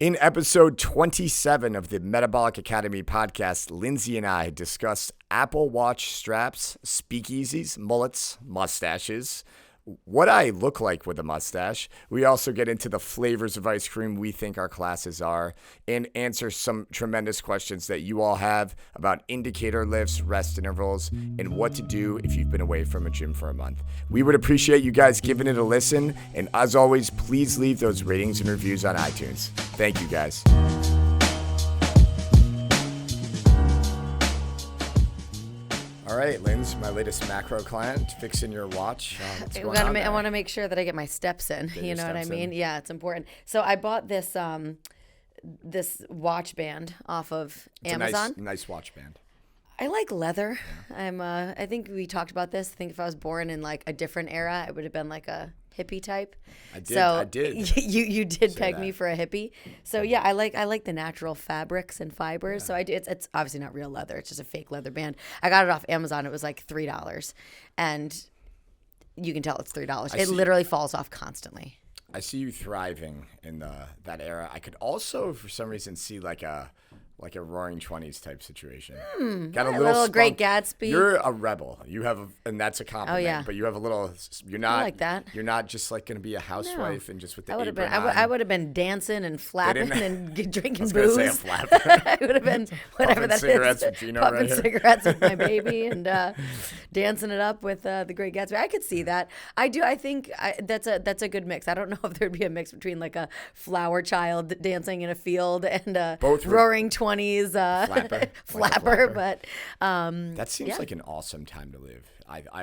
In episode 27 of the Metabolic Academy podcast, Lynsey and I discussed Apple Watch straps, Speakeasys, mullets, mustaches, what I look like with a mustache. We also get into the flavors of ice cream we think our classes are and answer some tremendous questions that you all have about indicator lifts, rest intervals, and what to do if you've been away from a gym for a month. We would appreciate you guys giving it a listen. And as always, please leave those ratings and reviews on iTunes. Thank you guys. All right, Lyns, my latest macro client, fixing your watch. I want to make sure that I get my steps in. You know what I mean? Yeah, it's important. So I bought this this watch band off of Amazon. Nice watch band. I like leather. Yeah. I think we talked about this. I think if I was born in like a different era, I would have been like a hippie type. I did. You did peg me for a hippie. So yeah, I like the natural fabrics and fibers. Yeah. So I do. It's obviously not real leather. It's just a fake leather band. I got it off Amazon. It was like $3, and you can tell it's $3. It literally falls off constantly. I see you thriving in that era. I could also, for some reason, see like a Roaring '20s type situation. Got a little Great Gatsby. You're a rebel. You have, and that's a compliment. Oh, yeah. But you have a little. You're not I like that. You're not just like going to be a housewife and just with the apron on. I would have been dancing and flapping and drinking booze. I was going to say a flapper. I would have been whatever that cigarettes is. With Gino puffing right here. cigarettes with my baby and dancing it up with the Great Gatsby. I could see that. I do. I think that's a good mix. I don't know if there'd be a mix between like a flower child dancing in a field and a Roaring '20s. Flapper, but that seems like an awesome time to live.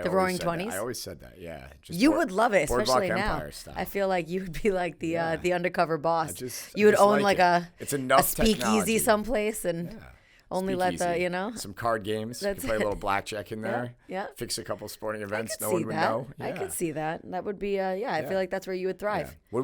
The Roaring '20s. I always said that. Yeah, you would love it, especially now. Style. I feel like you would be like the undercover boss. You would own like a speakeasy someplace and. Yeah. Only let some card games. You can play a little blackjack in there. Yeah. Fix a couple sporting events. No one would know. Yeah. I could see that. That would be. I feel like that's where you would thrive. Yeah. What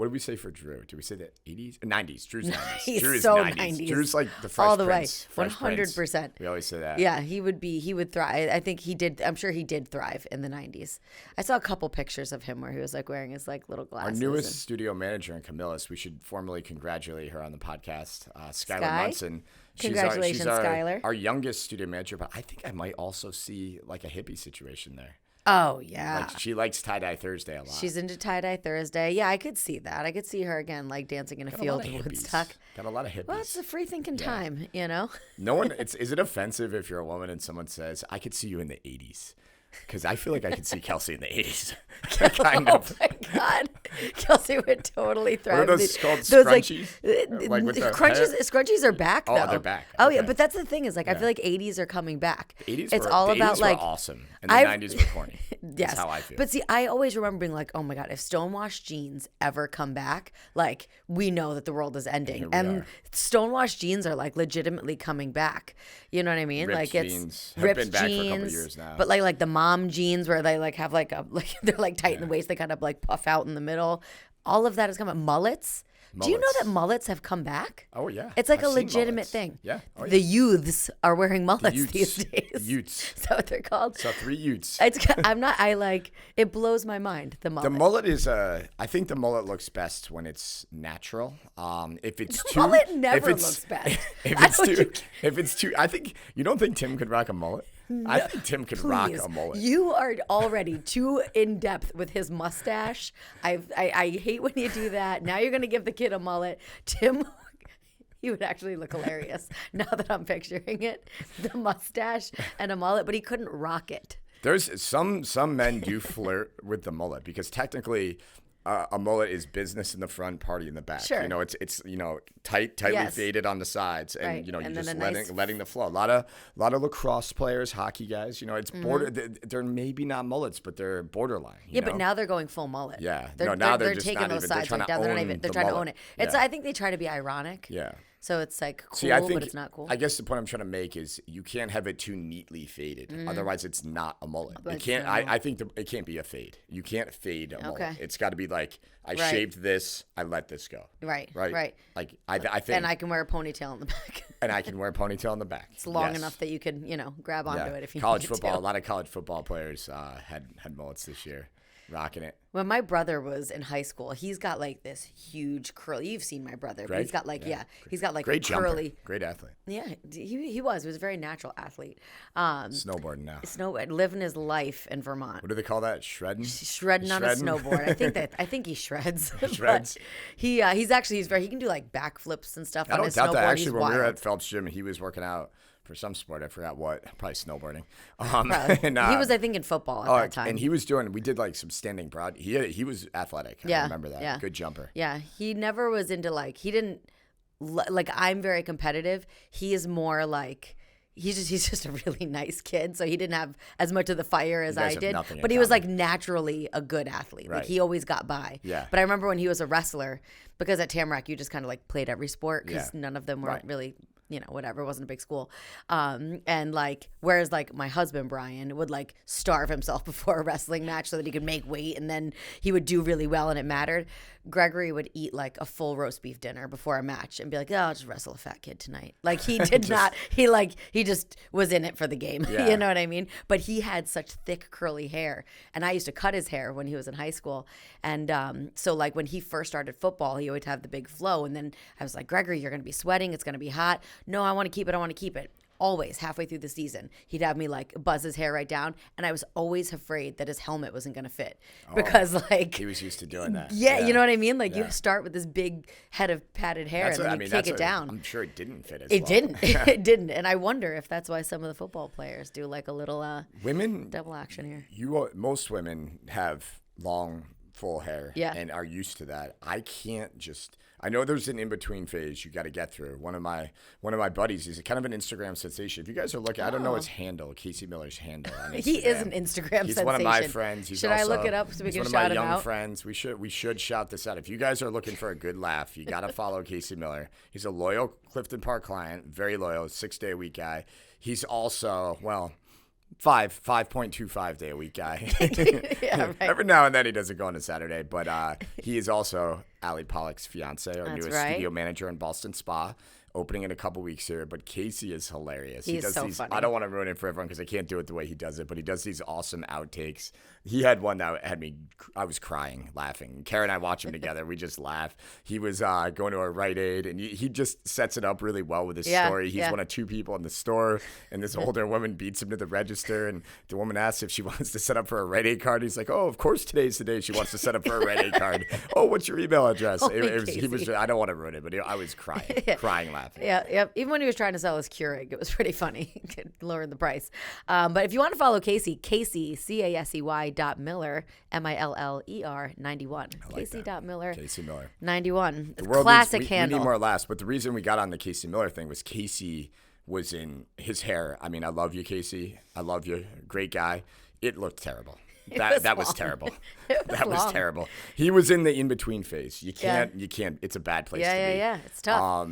did we say for Drew? Did we say the 80s, 90s? Drew's 90s. He's Drew's so 90s. Drew's like the Fresh all the Prince. way, 100%. We always say that. Yeah, he would thrive. I think he did. I'm sure he did thrive in the 90s. I saw a couple pictures of him where he was like wearing his like little glasses. Our newest studio manager in Camillus. We should formally congratulate her on the podcast, Skylar Munson. Congratulations, Skylar. Our youngest studio manager, but I think I might also see like a hippie situation there. Oh, yeah. Like she likes tie-dye Thursday a lot. She's into tie-dye Thursday. Yeah, I could see that. I could see her again, like dancing in a field in Woodstock. Got a lot of hippies. Well, it's a free-thinking time, you know? No one. Is it offensive if you're a woman and someone says, I could see you in the 80s? Because I feel like I could see Kelsey in the 80s. Kind of. Oh, my God. Kelsey would totally thrive. What are those called? Scrunchies? Like with the scrunchies are back, though. Oh, they're back. Oh, okay. Yeah, but that's the thing is, like, I feel like 80s are coming back. The 80s it's were, all the about, 80s like, were awesome, and the 90s were corny. Yes. That's how I feel. But see, I always remember being like, oh, my God, if stonewashed jeans ever come back, like, we know that the world is ending. And stonewashed jeans are, like, legitimately coming back. You know what I mean? Ripped like, jeans. Ripped been back jeans. For a couple years now. But, like the mom jeans where they, like, have, like, they're, like, tight in the waist. They kind of, like, puff out in the middle. All of that is coming. Mullets. Do you know that mullets have come back? Oh, yeah. It's like a legitimate thing. Yeah. Oh, yeah. The youths are wearing mullets these days. Utes. Is that what they're called? So 3 utes. It blows my mind, the mullet. The mullet is I think the mullet looks best when it's natural. If it's the mullet never looks best. If it's too, I think, you don't think Tim could rock a mullet? No, I think Tim could rock a mullet. You are already too in depth with his mustache. I hate when you do that. Now you're gonna give the kid a mullet. Tim, he would actually look hilarious now that I'm picturing it. The mustache and a mullet, but he couldn't rock it. There's some men do flirt with the mullet because technically a mullet is business in the front, party in the back. Sure. You know, it's tightly faded on the sides, and right. You know, and you're just nice letting the flow. A lot of lacrosse players, hockey guys. You know, it's border. They're maybe not mullets, but they're borderline. You know? But now they're going full mullet. Yeah. They're taking those sides right down. They're trying to own it. It's. I think they try to be ironic. Yeah. So it's like cool, See, I think, but it's not cool. I guess the point I'm trying to make is you can't have it too neatly faded. Otherwise, it's not a mullet. But it can't. I think it can't be a fade. You can't fade a mullet. It's got to be like I shaved this. I let this go. Right. Like I think. And I can wear a ponytail in the back. And I can wear a ponytail in the back. It's long enough that you can, grab onto it if you college need football. to. A lot of college football players had mullets this year. rocking it. When my brother was in high school, he's got like this huge curly. You've seen my brother. But he's got like, he's got like great curly. Jumper. Great athlete. Yeah, he was. He was a very natural athlete. Snowboarding now. Living his life in Vermont. What do they call that? Shredding? Shredding on a snowboard. I think he shreds. Shreds. He can do like backflips and stuff on his snowboard. I don't doubt that. Actually, when we were at Phelps Gym, he was working out for some sport. I forgot what. Probably snowboarding. And, he was, I think, in football at that time. And we did like some standing broad. He was athletic. I remember that. Yeah. Good jumper. Yeah. He never was into he didn't, I'm very competitive. He is more like, he's just a really nice kid. So he didn't have as much of the fire as I did. But he was like naturally a good athlete. Right. Like he always got by. Yeah. But I remember when he was a wrestler, because at Tamarack, you just kind of like played every sport because none of them were really, whatever, it wasn't a big school. And like, whereas like my husband, Brian, would like starve himself before a wrestling match so that he could make weight and then he would do really well and it mattered. Gregory would eat like a full roast beef dinner before a match and be like, I'll just wrestle a fat kid tonight. Like he did not, he just was in it for the game. You know what I mean? But he had such thick curly hair and I used to cut his hair when he was in high school. And so like when he first started football, he always had the big flow. And then I was like, Gregory, you're going to be sweating. It's going to be hot. No, I want to keep it. Always halfway through the season, he'd have me like buzz his hair right down. And I was always afraid that his helmet wasn't going to fit because like he was used to doing that. Yeah. You know what I mean? Like you start with this big head of padded hair and then you take it down. I'm sure it didn't fit as well. Didn't. It didn't. And I wonder if that's why some of the football players do like a little women double action here. Most women have long, full hair and are used to that. I know there's an in-between phase you got to get through. One of my buddies, he's kind of an Instagram sensation. If you guys are looking, I don't know his handle, Casey Miller's handle on Instagram. He is an Instagram sensation. He's one of my friends. Should I look it up so we can shout him out? He's one of my young friends. We should shout this out. If you guys are looking for a good laugh, you got to follow Casey Miller. He's a loyal Clifton Park client, very loyal, 6-day-a-week guy. He's also, 5.25 day a week guy. Right. Every now and then he doesn't go on a Saturday, but he is also Allie Pollock's fiance, our newest studio manager in Boston Spa, opening in a couple weeks here. But Casey is hilarious. He does so funny. I don't want to ruin it for everyone because I can't do it the way he does it, but he does these awesome outtakes. He had one that had me, I was crying, laughing. Kara and I watch him together. We just laugh. He was going to a Rite Aid, and he just sets it up really well with his story. He's one of two people in the store, and this older woman beats him to the register, and the woman asks if she wants to set up for a Rite Aid card. He's like, oh, of course today's the day she wants to set up for a Rite Aid card. Oh, what's your email address? He was. I don't want to ruin it, but I was crying, laughing. Yeah. Even when he was trying to sell his Keurig, it was pretty funny. Lowered the price. But if you want to follow Casey, Casey.Miller, Miller 91. Casey.Miller. Casey Miller. 91. It's classic handle. We need more laughs. But the reason we got on the Casey Miller thing was Casey was in his hair. I mean, I love you, Casey. I love you. Great guy. It looked terrible. That was terrible. That was terrible. He was in the in-between phase. You can't. It's a bad place to be. Yeah. It's tough.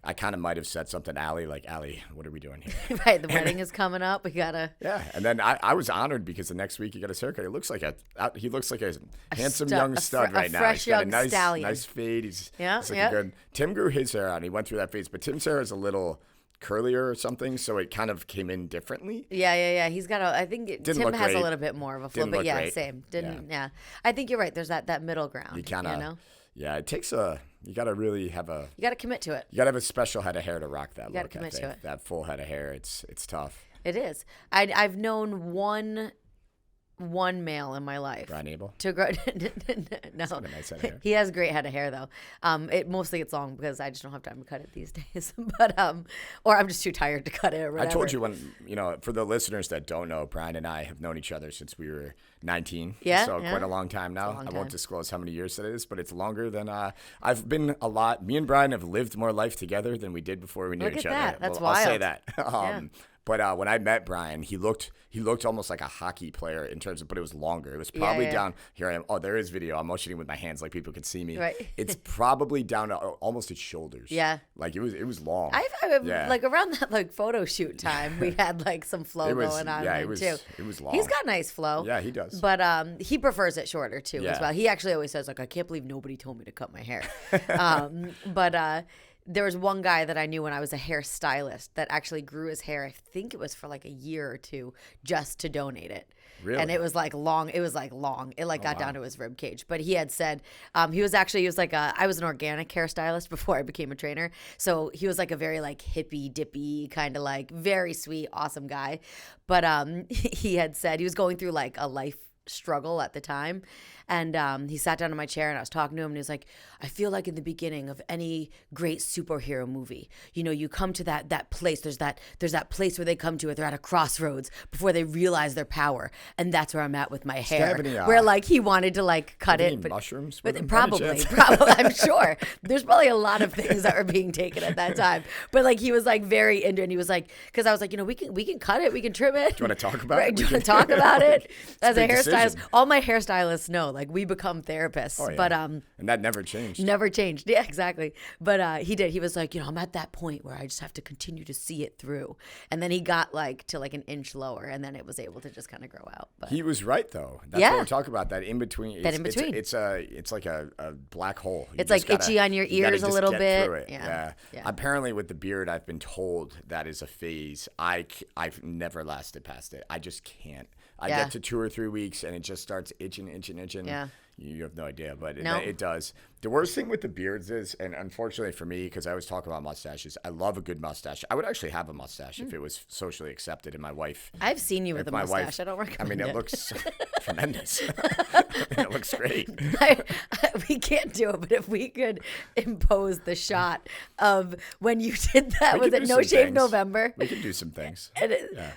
I kind of might have said something to Allie, like, Allie, what are we doing here? Right, the wedding is coming up. We gotta. Yeah, and then I was honored because the next week he got his haircut. He looks like a handsome young stud right now. Fresh He's got young a nice, stallion. nice fade. He's good. Tim grew his hair out. He went through that phase, but Tim's hair is a little curlier or something, so it kind of came in differently. Yeah. He's got I think Tim has a little bit more of a flow, but same. Yeah. I think you're right. There's that middle ground. You know. Yeah, it takes you got to really have you got to commit to it. You got to have a special head of hair to rock that look. You got to commit to it. That full head of hair, it's tough. It is. I've known one male in my life. Brian Abel? To grow. No. He's got a nice head of hair. He has great head of hair though. It mostly gets long because I just don't have time to cut it these days. But or I'm just too tired to cut it or whatever. I told you when, for the listeners that don't know, Brian and I have known each other since we were 19. Yeah. So quite a long time now. I won't disclose how many years that is, but it's longer than I've been a lot. Me and Brian have lived more life together than we did before we knew each other. That. That's wild. I'll say that. But when I met Brian, he looked almost like a hockey player in terms of, but it was longer. It was probably down, here I am. Oh, there is video. I'm motioning with my hands like people could see me. Right. It's probably down to almost his shoulders. Yeah. Like it was long. Like around that like photo shoot time, we had like some flow going on too. It was long. He's got nice flow. Yeah, he does. But he prefers it shorter too as well. He actually always says like, I can't believe nobody told me to cut my hair. But there was one guy that I knew when I was a hairstylist that actually grew his hair. I think it was for like a year or two just to donate it. Really? And it was like long. It was like long. It like got down to his rib cage. But he had said he was like I was an organic hairstylist before I became a trainer. So he was like a very like hippy dippy kind of like very sweet, awesome guy. But he had said he was going through like a life struggle at the time. And he sat down in my chair and I was talking to him and he was like, I feel like in the beginning of any great superhero movie, you know, you come to that place. There's that place where they come to it. They're at a crossroads before they realize their power. And that's where I'm at with my hair. Where like he wanted to like cut it. But mushrooms? But probably, I'm sure. There's probably a lot of things that were being taken at that time. But like he was like very into it. And he was like, because I was like, you know, we can cut it. We can trim it. Do you want to talk about it? Do you want to talk about it? As a hairstylist, decision. all my hairstylists know. Like we become therapists, but and that never changed. Never changed. Yeah, exactly. But he did. He was like, you know, I'm at that point where I just have to continue to see it through. And then he got like to like an inch lower, and then it was able to just kind of grow out. But he was right though. That's what we're talking about. That in between. It's like a black hole. It's like itchy on your ears a little bit. Yeah. Apparently, with the beard, I've been told that is a phase. I've never lasted past it. I just can't. I get to 2 or 3 weeks and it just starts itching. Yeah. You have no idea, but it does. The worst thing with the beards is, and unfortunately for me, because I always talk about mustaches, I love a good mustache. I would actually have a mustache if it was socially accepted. And my wife, I've seen you with a mustache. I don't recommend it. I mean, it looks tremendous. It looks great. We can't do it, but if we could impose the shot of when you did that, was it No Shave November? We could do some things.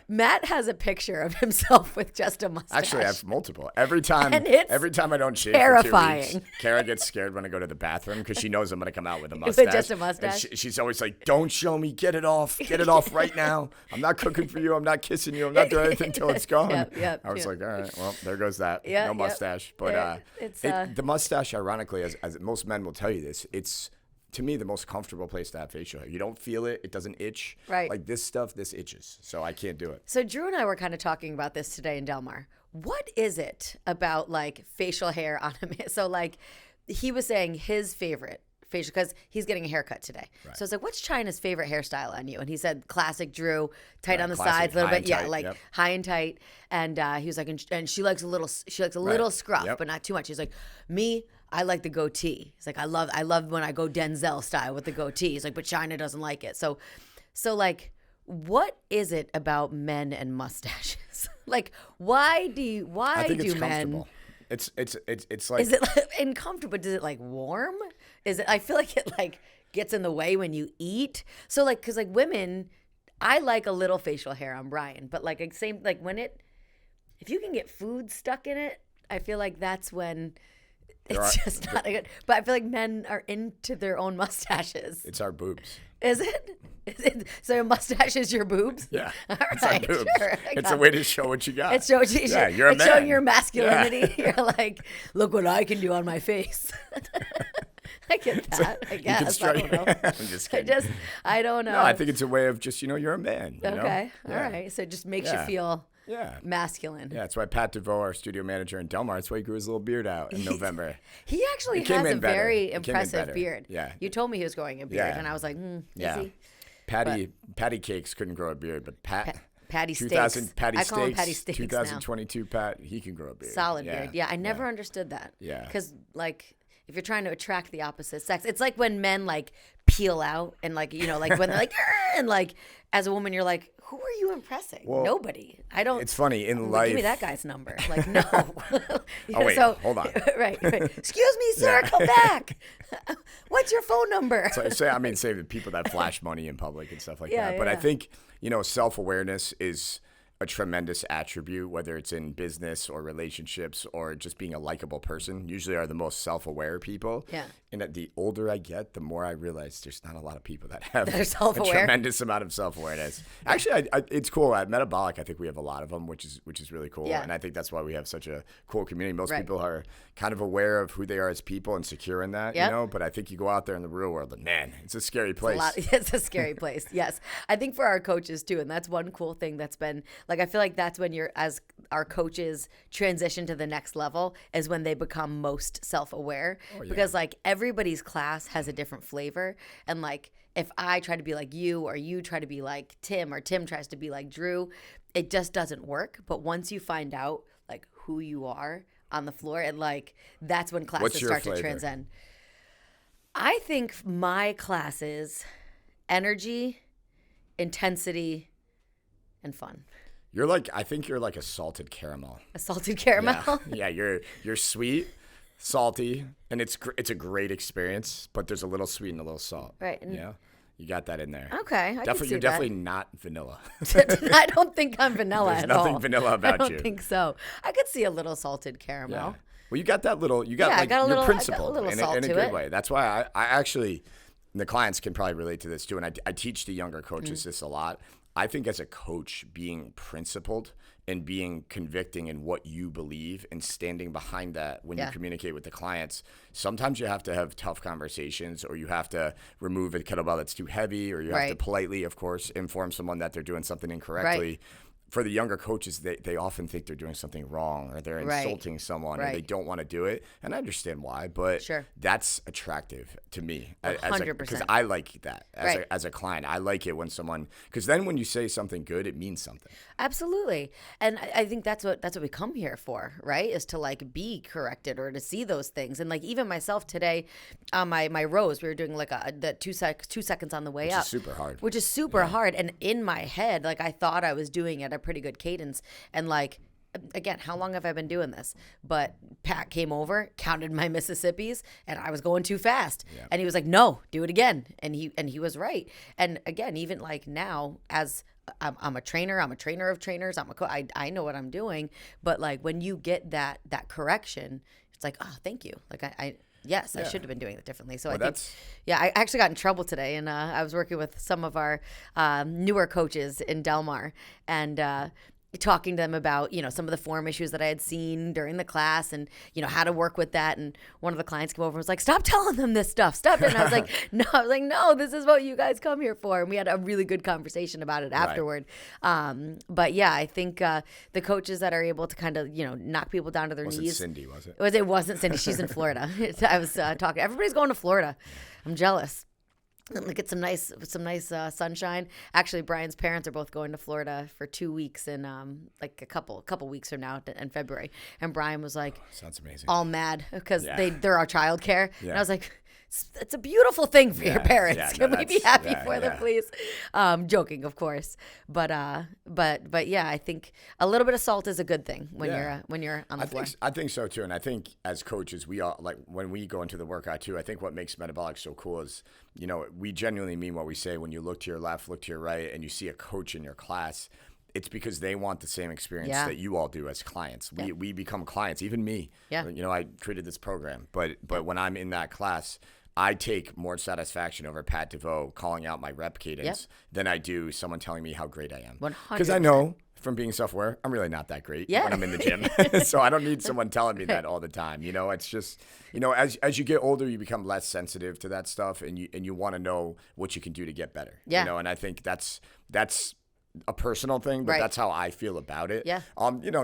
Matt has a picture of himself with just a mustache. Actually, I have multiple. Every time I don't shave terrifying. For 2 weeks, Kara gets scared when I go to the bathroom because she knows I'm going to come out with a mustache. With just a mustache? And she's always like, don't show me. Get it off. Get it off right now. I'm not cooking for you. I'm not kissing you. I'm not doing anything until it's gone. I was like, all right, well, there goes that. No mustache. But the mustache, ironically, as most men will tell you this, it's, to me, the most comfortable place to have facial hair. You don't feel it. It doesn't itch. Right. Like this stuff, this itches. So I can't do it. So Drew and I were kind of talking about this today in Del Mar. What is it about like facial hair on a man? So like he was saying his favorite facial, because he's getting a haircut today. Right. So I was like, what's China's favorite hairstyle on you? And he said classic Drew, tight on the sides a little bit. Yeah, like high and tight. And he was like, and she likes a little scruff, but not too much. He's like, me, I like the goatee. He's like, I love when I go Denzel style with the goatee. He's like, but China doesn't like it. So like, what is it about men and mustaches? Like, why do men? It's like, is it like uncomfortable? Does it like warm? Is it? I feel like it like gets in the way when you eat. So like, cause like women, I like a little facial hair on Brian, but like same like if you can get food stuck in it, I feel like that's when. It's just not good. But I feel like men are into their own mustaches. It's our boobs. Is it? So your mustache is your boobs? Yeah. All it's right, our boobs. Sure, it's a way to show what you got. It's you're a man. Showing your masculinity. Yeah. You're like, look what I can do on my face. I get that. I guess. I don't know. I'm just kidding. I don't know. No, I think it's a way of just, you're a man. Okay. All right. So it just makes you feel masculine. Yeah, that's why Pat DeVoe, our studio manager in Del Mar, that's why he grew his little beard out in November. He actually has a very impressive beard. Yeah. You told me he was growing a beard, and I was like, is he? Patty Cakes couldn't grow a beard, but Patty Steaks. I call him Patty Steaks 2022 now. Pat, he can grow a beard. Solid beard. Yeah, I never understood that. Yeah. Because, like, if you're trying to attract the opposite sex, it's like when men, like, peel out and, like, like when they're like, and, like, as a woman, you're like, who are you impressing? Well, nobody. I don't. It's funny in life. Give me that guy's number. Like, no. Oh wait, hold on. Right. Excuse me, sir. Come back. What's your phone number? So say the people that flash money in public and stuff like that. But I think self-awareness is a tremendous attribute, whether it's in business or relationships or just being a likable person. Usually are the most self-aware people. Yeah. And the older I get, the more I realize there's not a lot of people that have a tremendous amount of self-awareness. Actually, it's cool. At Metabolic, I think we have a lot of them, which is really cool. Yeah. And I think that's why we have such a cool community. Most people are kind of aware of who they are as people and secure in that, But I think you go out there in the real world and, man, it's a scary place. It's a scary place, yes. I think for our coaches, too, and that's one cool thing that's been, like, I feel like that's when as our coaches transition to the next level is when they become most self-aware. Oh, yeah. Because, like, everybody's class has a different flavor. And, like, if I try to be like you or you try to be like Tim or Tim tries to be like Drew, it just doesn't work. But once you find out who you are on the floor, and like that's when classes What's your start flavor? to transcend. I think my classes, energy, intensity, and fun. I think you're like a salted caramel. A salted caramel. Yeah, you're sweet, salty, and it's a great experience, but there's a little sweet and a little salt. Right. And Yeah. You got that in there. okay, I can see You're that. definitely not vanilla. I don't think I'm vanilla There's at all. nothing vanilla about I you. don't think so. I could see a little salted caramel. Yeah. Well, you got that little. You got Yeah, I like got a little- your I got a principle little in salt a to good it. way. That's why I actually, and the clients can probably relate to this too. And I teach the younger coaches this a lot. I think as a coach, being principled and being convicting in what you believe and standing behind that when you communicate with the clients, sometimes you have to have tough conversations, or you have to remove a kettlebell that's too heavy, or you have to politely, of course, inform someone that they're doing something incorrectly. Right. For the younger coaches, they often think they're doing something wrong, or they're insulting someone, or they don't want to do it. And I understand why, but that's attractive to me. 100%. Because I like that as a client. I like it when someone, because then when you say something good, it means something. Absolutely. And I think that's what we come here for, right? Is to like be corrected or to see those things. And like even myself today on my rows, we were doing like the 2 seconds on the way up. Which is super hard. Which is super hard. And in my head, like I thought I was doing it at a pretty good cadence. And like, again, how long have I been doing this? But Pat came over, counted my Mississippis, and I was going too fast. Yeah. And he was like, "No, do it again." And he was right. And again, even like now, as I'm a trainer of trainers, I'm a coach. I know what I'm doing. But like when you get that correction, it's like, oh, thank you. Like I should have been doing it differently. So I think, I actually got in trouble today, and I was working with some of our newer coaches in Del Mar, and talking to them about, some of the form issues that I had seen during the class and, how to work with that. And one of the clients came over and was like, "Stop telling them this stuff. Stop it." And I was like, no, this is what you guys come here for. And we had a really good conversation about it afterward. But yeah, I think the coaches that are able to kind of, knock people down to their knees. Cindy, was it? It wasn't Cindy. She's in Florida. I was talking. Everybody's going to Florida. I'm jealous. Get some nice sunshine. Actually, Brian's parents are both going to Florida for 2 weeks in like a couple weeks from now in February. And Brian was like, sounds amazing, all mad because they're our childcare. Yeah. And I was like, it's a beautiful thing for your parents. Yeah, Can we be happy for them, please? Joking, of course. But yeah, I think a little bit of salt is a good thing when you're on the floor. I think so too, and I think as coaches, we all like when we go into the workout too. I think what makes Metabolic so cool is, we genuinely mean what we say. When you look to your left, look to your right, and you see a coach in your class, it's because they want the same experience that you all do as clients. We become clients, even me. Yeah. I created this program, but when I'm in that class, I take more satisfaction over Pat DeVoe calling out my rep cadence than I do someone telling me how great I am. 100%. Because I know from being self-aware, I'm really not that great when I'm in the gym. So I don't need someone telling me that all the time. It's just, as you get older, you become less sensitive to that stuff, and you want to know what you can do to get better. Yeah. And I think that's a personal thing, but that's how I feel about it. Yeah.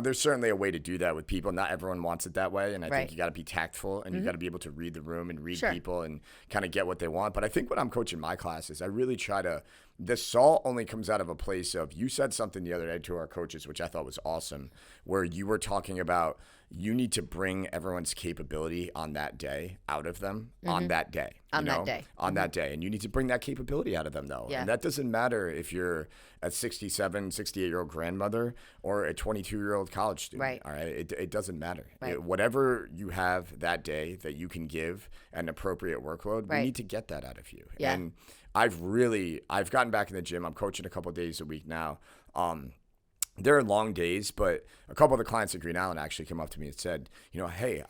There's certainly a way to do that with people. Not everyone wants it that way, and I think you got to be tactful, and you got to be able to read the room and read people and kind of get what they want. But I think when I'm coaching my classes, I really try to. The salt only comes out of a place of, you said something the other day to our coaches, which I thought was awesome, where you were talking about you need to bring everyone's capability on that day out of them on that day. On that day. And you need to bring that capability out of them, though. Yeah. And that doesn't matter if you're a 67, 68-year-old grandmother or a 22-year-old college student. Right. All right. It doesn't matter. Right. Whatever you have that day that you can give an appropriate workload, we need to get that out of you. Yeah. And I've gotten back in the gym. I'm coaching a couple of days a week now. There are long days, but a couple of the clients at Green Island actually came up to me and said, "Hey,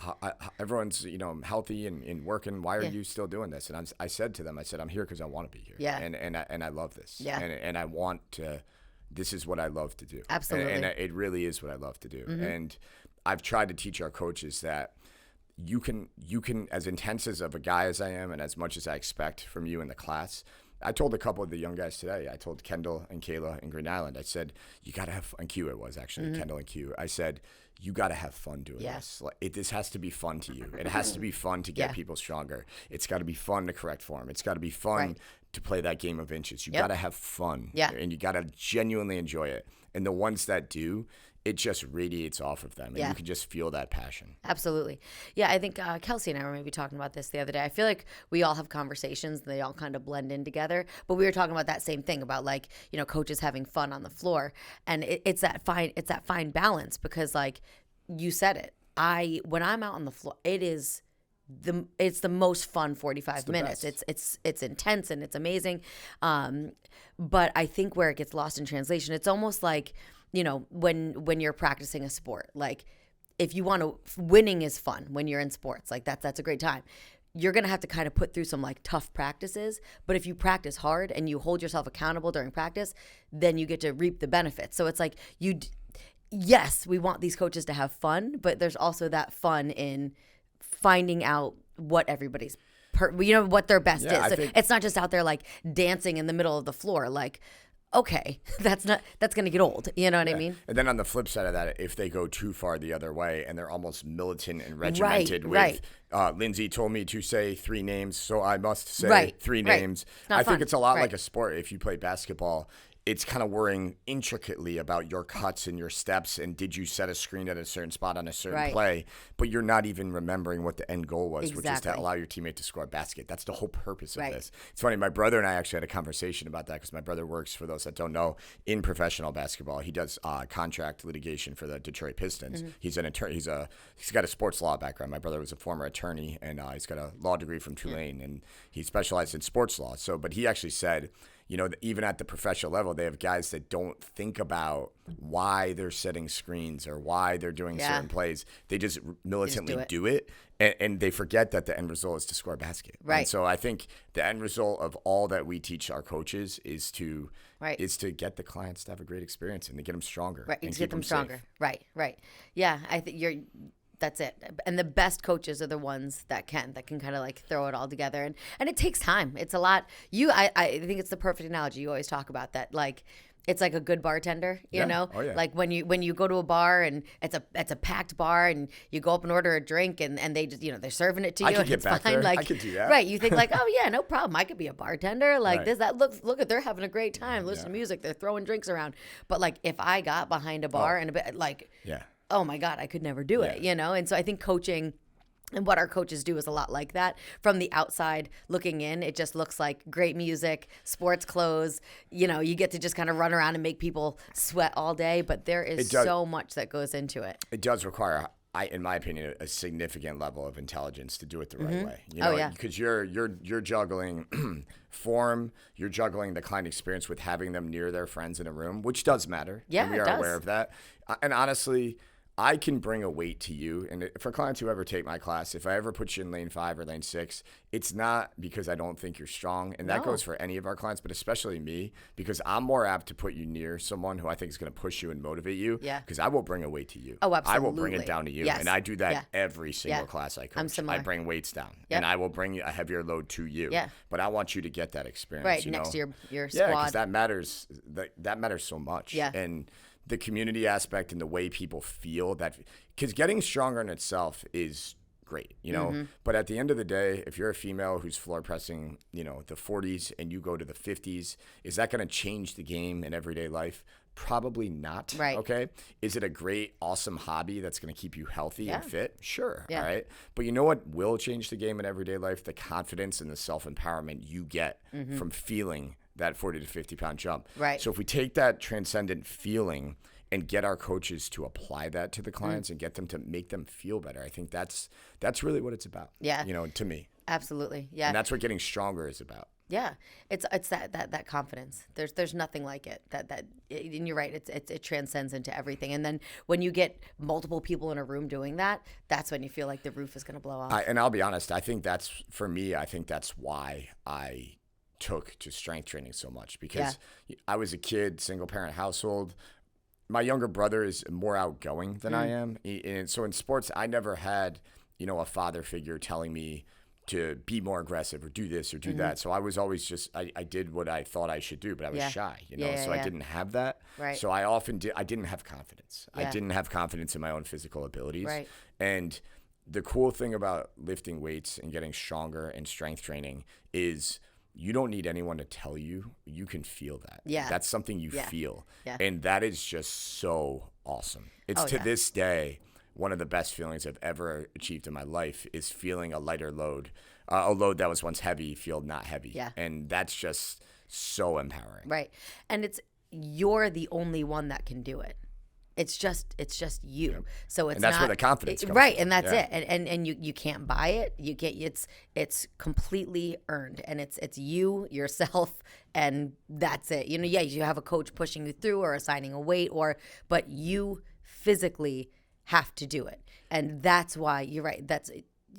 everyone's, healthy and working. Why are you still doing this?" And I said to them, I'm here because I want to be here. Yeah. And I love this. Yeah. And I want to, this is what I love to do. Absolutely. And it really is what I love to do. Mm-hmm. And I've tried to teach our coaches that you can, as intense as of a guy as I am and as much as I expect from you in the class, I told a couple of the young guys today, I told Kendall and Kayla in Green Island, I said, you got to have fun. Q it was actually, Kendall and Q. I said, you got to have fun doing this. This has to be fun to you. It has to be fun to get people stronger. It's got to be fun to correct form. It's got to be fun to play that game of inches. You got to have fun. Yeah. And you got to genuinely enjoy it. And the ones that do, it just radiates off of them, and you can just feel that passion. Absolutely. Yeah, I think Kelsey and I were maybe talking about this the other day. I feel like we all have conversations and they all kind of blend in together. But we were talking about that same thing about like, coaches having fun on the floor. And it's that fine balance because like you said it. When I'm out on the floor, it's the most fun 45 minutes. It's intense and it's amazing. But I think where it gets lost in translation, it's almost like, when you're practicing a sport, like if you want to, winning is fun when you're in sports, like that's a great time. You're going to have to kind of put through some like tough practices, but if you practice hard and you hold yourself accountable during practice, then you get to reap the benefits. So it's like yes, we want these coaches to have fun, but there's also that fun in finding out what everybody's what their best is. It's not just out there like dancing in the middle of the floor. Like, okay, that's going to get old. You know what I mean? And then on the flip side of that, if they go too far the other way and they're almost militant and regimented with, Lynsey told me to say 3 names, so I must say 3 names. I think it's a lot like a sport. If you play basketball, it's kind of worrying intricately about your cuts and your steps and did you set a screen at a certain spot on a certain play, but you're not even remembering what the end goal was, which is to allow your teammate to score a basket. That's the whole purpose of this. It's funny, my brother and I actually had a conversation about that because my brother works, for those that don't know, in professional basketball. He does contract litigation for the Detroit Pistons. Mm-hmm. He's an attorney. He's got a sports law background. My brother was a former attorney, and he's got a law degree from Tulane, and he specialized in sports law. But he actually said, even at the professional level, they have guys that don't think about why they're setting screens or why they're doing certain plays. They just militantly do it. And they forget that the end result is to score a basket. Right. And so I think the end result of all that we teach our coaches is to get the clients to have a great experience and to get them stronger. Right. And to get them stronger. Safe. Right. Yeah. I think that's it. And the best coaches are the ones that can kind of like throw it all together. And it takes time. It's a lot. I think it's the perfect analogy. You always talk about that. Like, it's like a good bartender, you know? Oh, yeah. Like when you go to a bar and it's a packed bar and you go up and order a drink and they just, they're serving it to you. I could get back fine. there. Like, I could do that. Right. You think like, oh yeah, no problem. I could be a bartender. Like look at, they're having a great time. Listen to music. They're throwing drinks around. But like if I got behind a bar and a bit like, oh my God, I could never do it, And so I think coaching and what our coaches do is a lot like that. From the outside looking in, it just looks like great music, sports clothes. You get to just kind of run around and make people sweat all day. But there is so much that goes into it. It does require, in my opinion, a significant level of intelligence to do it the right way. Because you're juggling form, you're juggling the client experience with having them near their friends in a room, which does matter. Yeah, and we are aware of that. And honestly, I can bring a weight to you. And for clients who ever take my class, if I ever put you in lane 5 or lane 6, it's not because I don't think you're strong. And that goes for any of our clients, but especially me, because I'm more apt to put you near someone who I think is going to push you and motivate you. Yeah. Because I will bring a weight to you. Oh, absolutely. I will bring it down to you. Yes. And I do that every single class I coach. I'm similar. I bring weights down. Yep. And I will bring a heavier load to you. Yeah. But I want you to get that experience. Right, next to your squad. Yeah, because that matters. That matters so much. Yeah. And the community aspect and the way people feel that, because getting stronger in itself is great, but at the end of the day, if you're a female who's floor pressing, the 40s and you go to the 50s, is that going to change the game in everyday life? Probably not. Right. Okay. Is it a great, awesome hobby that's going to keep you healthy and fit? Sure. Yeah. All right. But you know what will change the game in everyday life? The confidence and the self-empowerment you get from feeling that 40 to 50 pound jump. Right. So if we take that transcendent feeling and get our coaches to apply that to the clients and get them to make them feel better, I think that's really what it's about. Yeah. To me. Absolutely. Yeah. And that's what getting stronger is about. Yeah, it's that confidence. There's nothing like it. And you're right. It transcends into everything. And then when you get multiple people in a room doing that, that's when you feel like the roof is going to blow off. And I'll be honest. I think that's why I took to strength training so much, because I was a kid, single parent household. My younger brother is more outgoing than I am. And so in sports, I never had, a father figure telling me to be more aggressive or do this or do that. So I was always just, I did what I thought I should do, but I was shy, I didn't have that. Right. So I didn't have confidence. I didn't have confidence in my own physical abilities. Right. And the cool thing about lifting weights and getting stronger and strength training is you don't need anyone to tell you. You can feel that. Yeah. That's something you feel. Yeah. And that is just so awesome. It's to this day, one of the best feelings I've ever achieved in my life is feeling a lighter load, a load that was once heavy, feel not heavy. Yeah. And that's just so empowering. Right. And you're the only one that can do it. It's just you. Yep. So it's and that's not, where the confidence comes right, from. and that's it. And you can't buy it. You get it's completely earned, and it's you yourself, and that's it. You know, you have a coach pushing you through or assigning a weight, but you physically have to do it, and that's why you're right.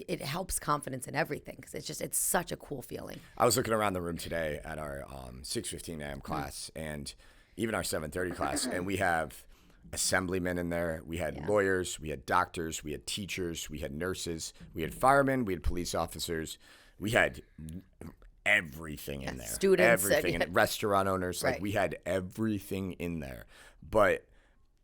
It helps confidence in everything because it's such a cool feeling. I was looking around the room today at our 6:15 a.m. class and even our 7:30 class, and we have assemblymen in there. We had lawyers, we had doctors, we had teachers, we had nurses, we had firemen, we had police officers, we had everything in there. Students, everything, and restaurant owners. Like we had everything in there. But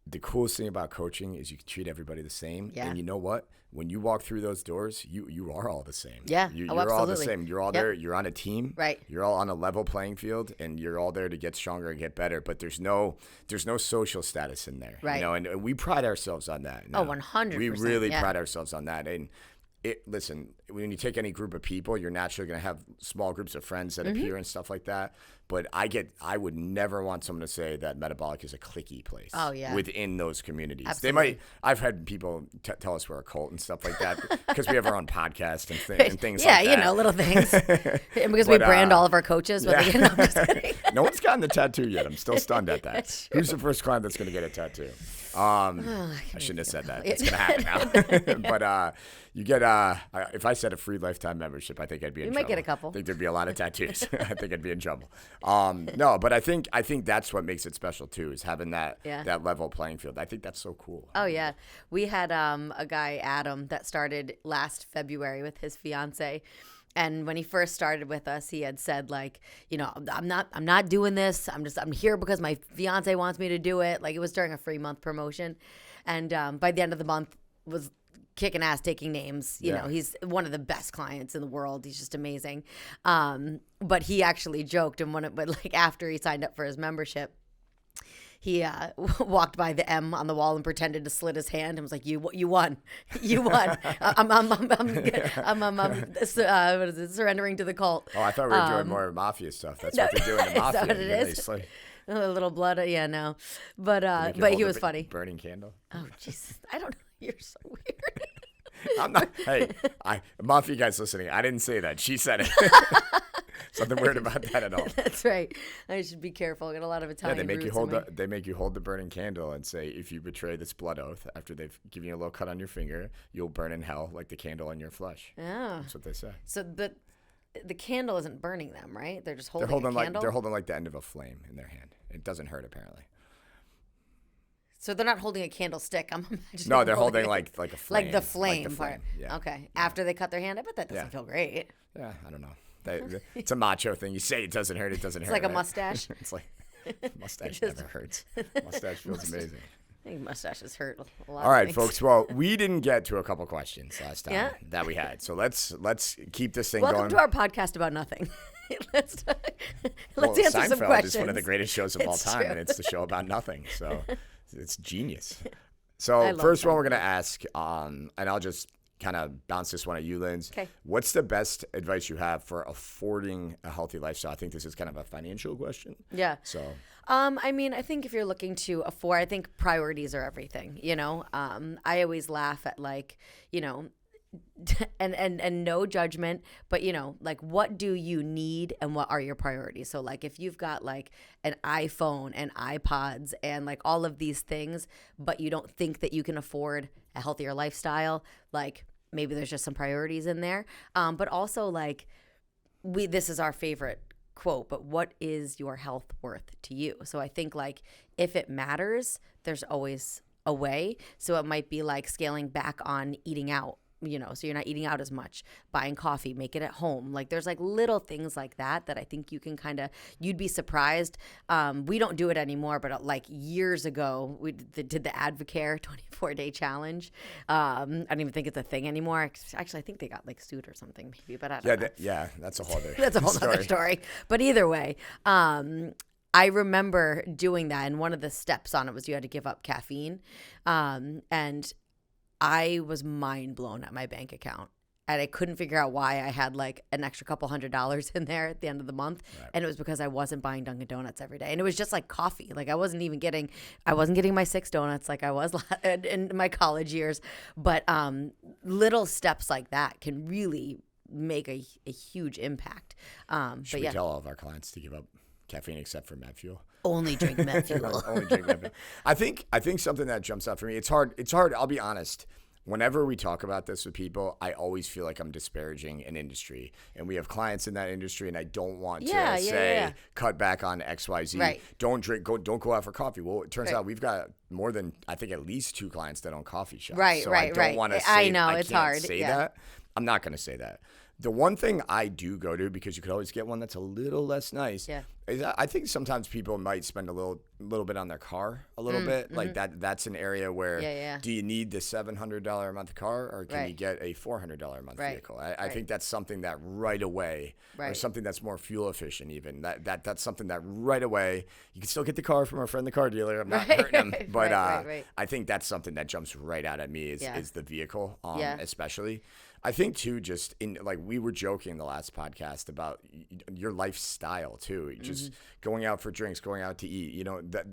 the coolest thing about coaching is you can treat everybody the same. Yeah. And you know what? When you walk through those doors, you are all the same. Yeah. You're absolutely. all the same. You're all there. You're on a team. Right. You're all on a level playing field, and you're all there to get stronger and get better. But there's no social status in there. Right. You know, and we pride ourselves on that. Oh, 100%. We really pride ourselves on that. And listen, when you take any group of people, you're naturally going to have small groups of friends that appear and stuff like that. But I would never want someone to say that Metabolic is a cliquey place. Oh, yeah. Within those communities. Absolutely. I've had people tell us we're a cult and stuff like that because we have our own podcast and things like that. Yeah, you know, little things. And because we brand all of our coaches. But no, I'm just kidding. No one's gotten the tattoo yet. I'm still stunned at that. Who's the first client that's going to get a tattoo? I shouldn't have said that. It's going to happen now. But you get if I said a free lifetime membership, I think I'd be in trouble. You might get a couple. I think there'd be a lot of tattoos. I think I'd be in trouble. No, but I think that's what makes it special too, is having that level playing field. I think that's so cool. Oh yeah, we had a guy, Adam, that started last February with his fiance. And when he first started with us, he had said, like, you know, I'm not doing this. I'm here because my fiance wants me to do it. Like, it was during a free month promotion. And by the end of the month was kicking ass, taking names. You know, he's one of the best clients in the world. He's just amazing. But he actually joked, and after he signed up for his membership, he walked by the M on the wall and pretended to slit his hand and was like, "You won, you won. I'm surrendering to the cult." Oh, I thought we were doing more mafia stuff. That's what they do in the mafia. Is that what it is? A little blood, no. But he was funny. Burning candle. Oh, Jesus, I don't know. You're so weird. I'm not. Hey, mafia guys listening, I didn't say that. She said it. Something weird about that at all. That's right. I should be careful. I got a lot of Italian they make you roots they make you hold the burning candle and say, if you betray this blood oath after they've given you a little cut on your finger, you'll burn in hell like the candle on your flesh. Oh. That's what they say. So the candle isn't burning them, right? They're just holding a candle. They're holding like the end of a flame in their hand. It doesn't hurt apparently. So they're not holding a candlestick. I'm imagining. No, they're holding like a flame. Like the flame part. Yeah. Okay. Yeah. After they cut their hand, I bet that doesn't feel great. Yeah, I don't know. It's a macho thing. You say it doesn't hurt, it doesn't hurt. It's like a right? mustache. It's like mustache never hurts. Mustache feels amazing. I think mustaches hurt a lot. All right, folks. Well, we didn't get to a couple questions last time that we had, so let's keep this thing going. Welcome to our podcast about nothing. let's answer Seinfeld some questions. is one of the greatest shows of all time, true. and it's the show about nothing. So it's genius. So first one we're gonna ask, and I'll just kind of bounce this one at you, Lyns. Okay. What's the best advice you have for affording a healthy lifestyle? I think this is kind of a financial question. Yeah. So. I mean, I think if you're looking to afford, I think priorities are everything. You know, I always laugh at and no judgment, but like, what do you need and what are your priorities? So like, if you've got like an iPhone and iPods and like all of these things, but you don't think that you can afford a healthier lifestyle, like maybe there's just some priorities in there. But also like this is our favorite quote, but what is your health worth to you? So I think like if it matters, there's always a way. So it might be like scaling back on eating out, so you're not eating out as much, buying coffee, make it at home. Like there's like little things like that I think you can you'd be surprised. We don't do it anymore, but like years ago, we did the Advocare 24-day challenge. I don't even think it's a thing anymore. Actually, I think they got like sued or something maybe, but I don't know. That's a whole other That's a whole other story. But either way, I remember doing that, and one of the steps on it was you had to give up caffeine. And I was mind blown at my bank account. And I couldn't figure out why I had like an extra couple $100s in there at the end of the month. Right. And it was because I wasn't buying Dunkin' Donuts every day. And it was just like coffee. Like I wasn't getting my 6 donuts like I was in my college years. But little steps like that can really make a huge impact. Should we tell all of our clients to give up caffeine except for MedFuel? Only drink MedFuel. Only drink MedFuel. I think something that jumps out for me. It's hard. I'll be honest. Whenever we talk about this with people, I always feel like I'm disparaging an industry, and we have clients in that industry, and I don't want to say cut back on XYZ. Right. Don't go out for coffee. Well, it turns out we've got more than I think at least 2 clients that own coffee shops. Right. So I don't want to say I know it's hard. Say that. I'm not going to say that. The one thing I do go to, because you could always get one that's a little less nice, is I think sometimes people might spend a little bit on their car, a little bit. Mm-hmm. Like that's an area where do you need the $700 a month car, or can you get a $400 a month vehicle? I think that's something that right away, or something that's more fuel efficient even, that's something that right away, you can still get the car from our friend the car dealer. I'm not hurting him. But I think that's something that jumps right out at me is the vehicle, especially. I think too, just in like we were joking in the last podcast about your lifestyle too, just going out for drinks, going out to eat.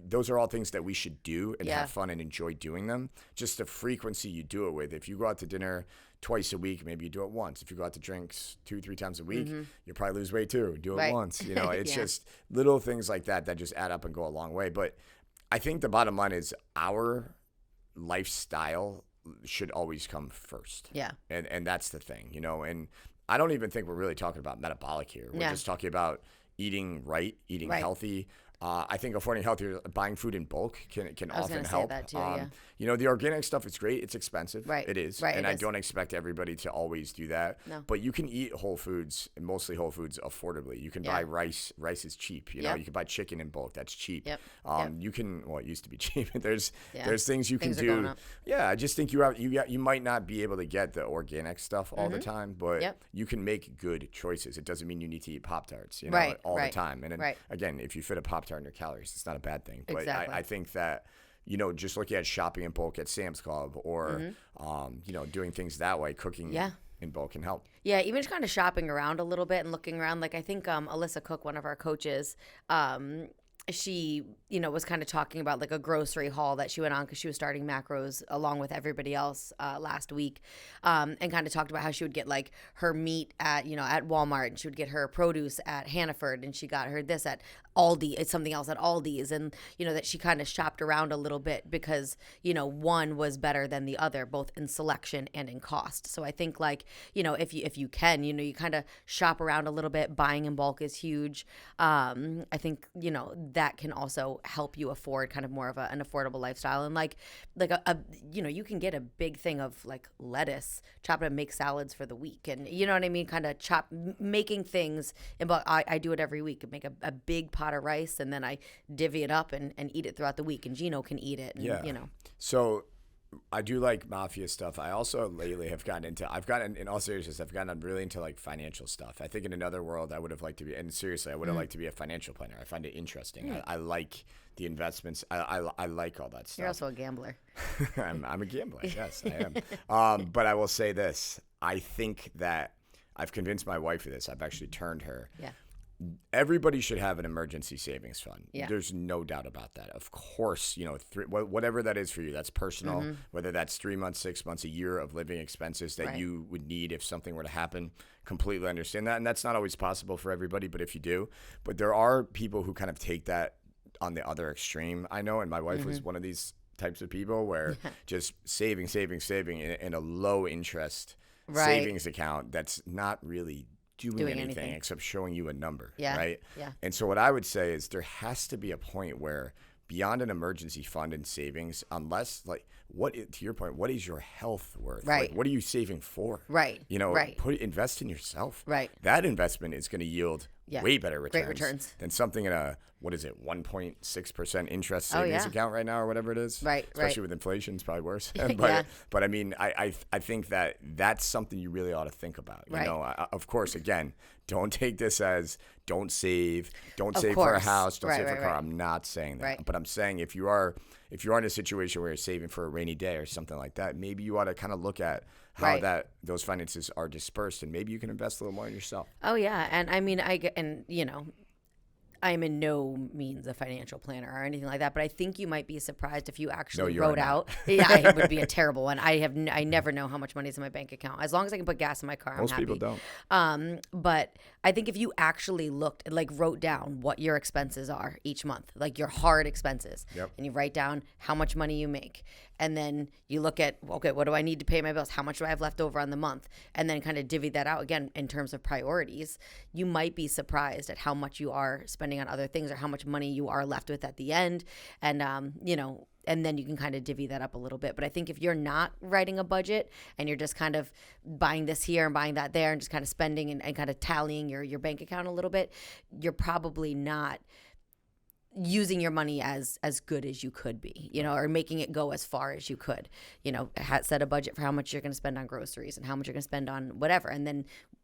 Those are all things that we should do and have fun and enjoy doing them. Just the frequency you do it with. If you go out to dinner twice a week, maybe you do it once. If you go out to drinks 2-3 times a week, you'll probably lose weight too. Do it once. It's just little things like that just add up and go a long way. But I think the bottom line is our lifestyle should always come first. Yeah. And that's the thing, and I don't even think we're really talking about metabolic here. We're just talking about eating right, eating healthy. I think affording healthier, buying food in bulk can often help. That too, the organic stuff is great. It's expensive. Right. It is. Right, and I don't expect everybody to always do that. No. But you can eat whole foods, and mostly whole foods, affordably. You can buy rice. Rice is cheap. You can buy chicken in bulk. That's cheap. Yep. You can. Well, it used to be cheap. There's things you can do. Yeah. I just think you might not be able to get the organic stuff all the time, but you can make good choices. It doesn't mean you need to eat Pop-Tarts, all the time. And then, again, if you fit a Pop-Tart in your calories, it's not a bad thing. But I think that just looking at shopping in bulk at Sam's Club or doing things that way, cooking in bulk can help. Yeah, even just kind of shopping around a little bit and looking around. Like I think Alyssa Cook, one of our coaches, she, was kind of talking about like a grocery haul that she went on because she was starting macros along with everybody else last week, and kind of talked about how she would get like her meat at Walmart, and she would get her produce at Hannaford, and she got her this at Aldi. It's something else at Aldi's, and that she kind of shopped around a little bit because one was better than the other, both in selection and in cost. So I think like if you can you kind of shop around a little bit. Buying in bulk is huge. I think that can also help you afford kind of more of an affordable lifestyle, and like a you can get a big thing of like lettuce, chop it and make salads for the week, and you know what I mean, kind of making things in bulk. I do it every week. I make a big pot of rice, and then I divvy it up and eat it throughout the week, and Gino can eat it, and So I do like mafia stuff. I also lately have in all seriousness, I've gotten really into like financial stuff. I think in another world I would have liked to be, and seriously, I would have liked to be a financial planner. I find it interesting. I like the investments. I like all that stuff. You're also a gambler. I'm a gambler. Yes, I am. But I will say this. I think that I've convinced my wife of this. I've actually turned her. Yeah. Everybody should have an emergency savings fund. Yeah. There's no doubt about that. Of course, whatever that is for you, that's personal, whether that's 3 months, 6 months, a year of living expenses that you would need if something were to happen. Completely understand that. And that's not always possible for everybody, but if you do. But there are people who kind of take that on the other extreme, I know, and my wife was one of these types of people where just saving in a low interest savings account that's not really doing anything except showing you a number, right? Yeah. And so what I would say is there has to be a point where beyond an emergency fund and savings, unless like to your point, what is your health worth? Right. Like, what are you saving for? Right. Right. Invest in yourself. Right. That investment is going to yield way better returns. Great returns. Than something in a, 1.6% interest savings account right now or whatever it is. Right. Especially with inflation, it's probably worse. Yeah. But I mean, I think that's something you really ought to think about. You know, of course, again, don't take this as don't save for a house, don't save for a car. I'm not saying that. Right. But I'm saying if you are in a situation where you're saving for a rainy day or something like that, maybe you ought to kind of look at how those finances are dispersed, and maybe you can invest a little more in yourself. Oh yeah, and I mean, I'm in no means a financial planner or anything like that, but I think you might be surprised if you actually wrote out. Yeah, it would be a terrible one. I never know how much money is in my bank account. As long as I can put gas in my car, I'm happy. Most people don't. But I think if you actually wrote down what your expenses are each month, like your hard expenses, and you write down how much money you make, and then you look at, okay, what do I need to pay my bills? How much do I have left over on the month? And then kind of divvy that out again in terms of priorities. You might be surprised at how much you are spending on other things or how much money you are left with at the end. And, and then you can kind of divvy that up a little bit. But I think if you're not writing a budget and you're just kind of buying this here and buying that there and just kind of spending and kind of tallying your bank account a little bit, you're probably not using your money as good as you could be, or making it go as far as you could, set a budget for how much you're going to spend on groceries and how much you're going to spend on whatever. And then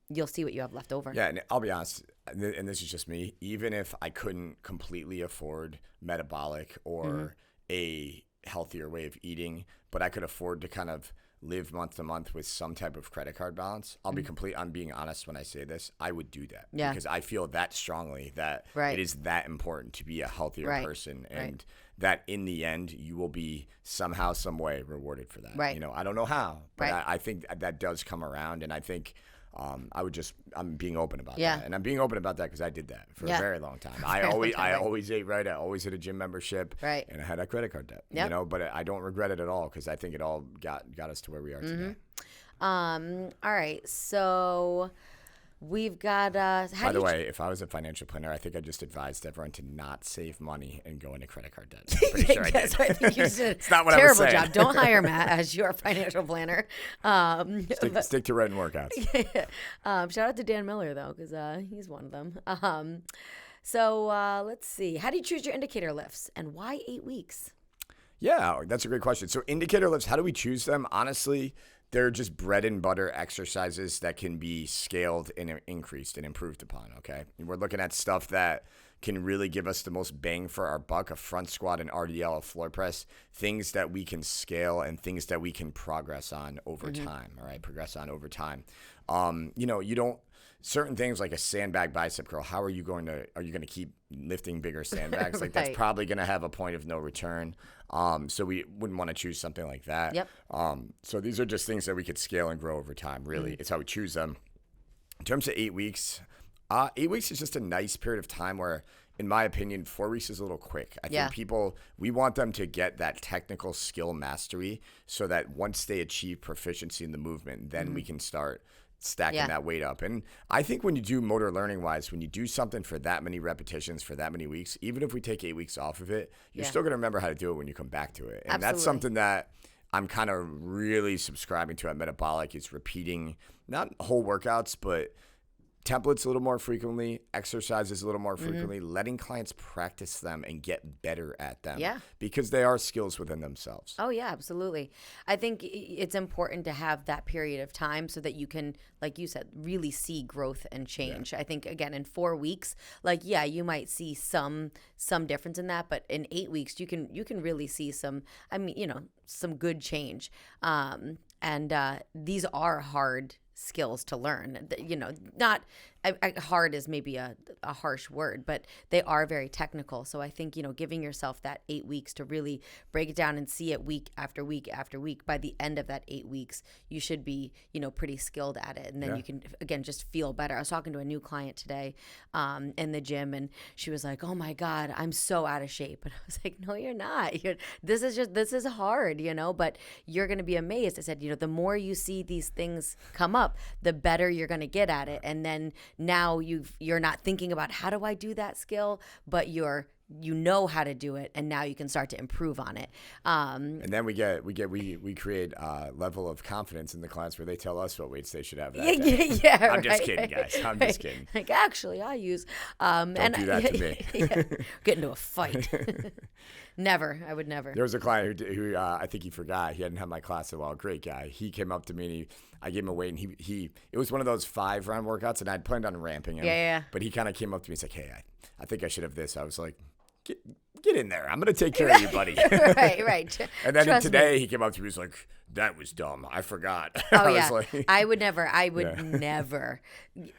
you'll see what you have left over. Yeah. And I'll be honest, and this is just me, even if I couldn't completely afford Metabolic or a healthier way of eating, but I could afford to kind of live month to month with some type of credit card balance, I'm being honest when I say this, I would do that. Yeah. Because I feel that strongly that it is that important to be a healthier person, and that in the end you will be somehow, some way rewarded for that. Right. I don't know how, but I think that does come around, and I think I'm being open about that. And I'm being open about that because I did that for a very long time. I always ate right. I always had a gym membership. Right. And I had a credit card debt. Yep. But I don't regret it at all because I think it all got us to where we are today. All right. So we've got by the way, if I was a financial planner, I think I just advised everyone to not save money and go into credit card debt. I'm pretty sure I did. I think you did. It's not what I was saying. Terrible job. Don't hire Matt as your financial planner. Stick to writing workouts. Shout out to Dan Miller though, because he's one of them. So let's see. How do you choose your indicator lifts, and why 8 weeks? Yeah, that's a great question. So indicator lifts, how do we choose them? Honestly, they're just bread and butter exercises that can be scaled and increased and improved upon, okay? And we're looking at stuff that can really give us the most bang for our buck, a front squat, an RDL, a floor press, things that we can scale and things that we can progress on over time, all right? Progress on over time. You don't, certain things like a sandbag bicep curl, are you going to keep lifting bigger sandbags? Like that's probably going to have a point of no return. So we wouldn't want to choose something like that. Yep. So these are just things that we could scale and grow over time, really. It's how we choose them. In terms of 8 weeks, 8 weeks is just a nice period of time where, in my opinion, 4 weeks is a little quick. I think we want them to get that technical skill mastery so that once they achieve proficiency in the movement, then we can start stacking that weight up. And I think when you do motor learning wise, when you do something for that many repetitions for that many weeks, even if we take 8 weeks off of it, you're still going to remember how to do it when you come back to it. And that's something that I'm kind of really subscribing to at Metabolic, is repeating not whole workouts, but templates a little more frequently, exercises a little more frequently, letting clients practice them and get better at them. Yeah. Because they are skills within themselves. Oh, yeah, absolutely. I think it's important to have that period of time so that you can, like you said, really see growth and change. I think, again, in 4 weeks, you might see some difference in that, but in 8 weeks, you can really see some good change. And these are hard skills to learn. Not hard is maybe a harsh word, but they are very technical. So I think, giving yourself that 8 weeks to really break it down and see it week after week after week, by the end of that 8 weeks, you should be, pretty skilled at it. And then you can, again, just feel better. I was talking to a new client today in the gym, and she was like, oh my God, I'm so out of shape. And I was like, no, you're not. This is hard, but you're going to be amazed. I said, the more you see these things come up, the better you're going to get at it. And then now you're not thinking about how do I do that skill, but you're you know how to do it, and now you can start to improve on it. And then we create a level of confidence in the clients where they tell us what weights they should have that day. Yeah, I'm just kidding, guys. I'm just kidding. Like, actually, I use. Don't do that to me. Get into a fight. Never. I would never. There was a client who I think he forgot. He hadn't had my class in a while. Great guy. He came up to me and I gave him a weight, and it was one of those 5-round workouts, and I'd planned on ramping him. Yeah. But he kind of came up to me. He's like, "Hey, I think I should have this." I was like, Get in there. I'm going to take care of you, buddy. Right. And then today he came up to me. He was like, "That was dumb. I forgot." Oh, yeah. I would never. Never.